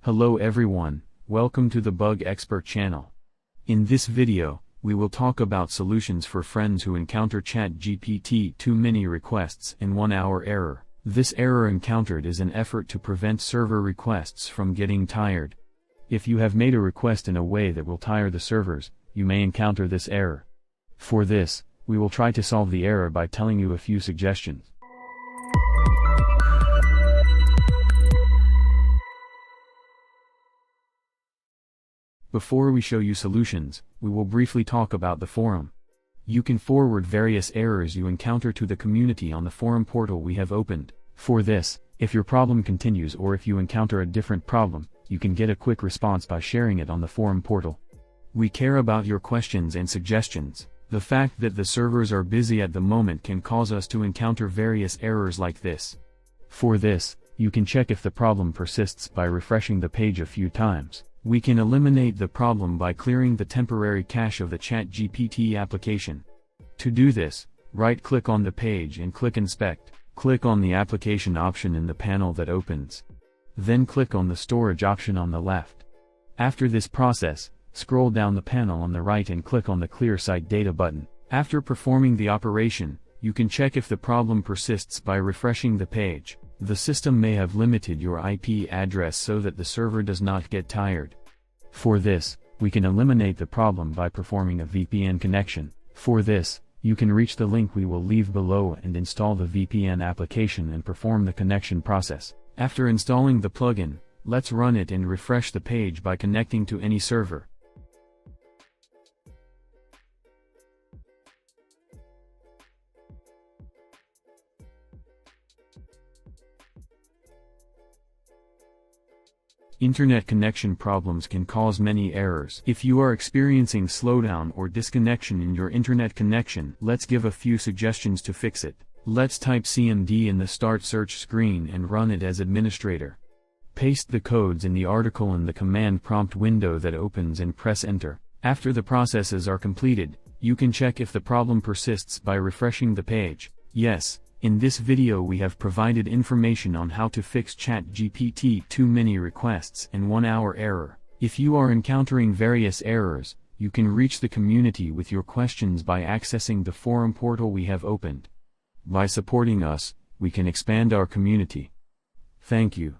Hello everyone, welcome to the Bug Expert channel. In this video, we will talk about solutions for friends who encounter ChatGPT too many requests and 1-hour error. This error encountered is an effort to prevent server requests from getting tired. If you have made a request in a way that will tire the servers, you may encounter this error. For this, we will try to solve the error by telling you a few suggestions. Before we show you solutions, we will briefly talk about the forum. You can forward various errors you encounter to the community on the forum portal we have opened. For this, if your problem continues or if you encounter a different problem, you can get a quick response by sharing it on the forum portal. We care about your questions and suggestions. The fact that the servers are busy at the moment can cause us to encounter various errors like this. For this, you can check if the problem persists by refreshing the page a few times. We can eliminate the problem by clearing the temporary cache of the ChatGPT application. To do this, right-click on the page and click Inspect. Click on the application option in the panel that opens. Then click on the storage option on the left. After this process, scroll down the panel on the right and click on the Clear Site Data button. After performing the operation, you can check if the problem persists by refreshing the page. The system may have limited your IP address so that the server does not get tired. For this, we can eliminate the problem by performing a VPN connection. For this, you can reach the link we will leave below and install the VPN application and perform the connection process. After installing the plugin, let's run it and refresh the page by connecting to any server. Internet connection problems can cause many errors. If you are experiencing slowdown or disconnection in your internet connection, let's give a few suggestions to fix it. Let's type CMD in the Start search screen and run it as administrator. Paste the codes in the article in the command prompt window that opens and press Enter. After the processes are completed, you can check if the problem persists by refreshing the page. Yes. In this video we have provided information on how to fix ChatGPT too many requests and 1-hour error. If you are encountering various errors, you can reach the community with your questions by accessing the forum portal we have opened. By supporting us, we can expand our community. Thank you.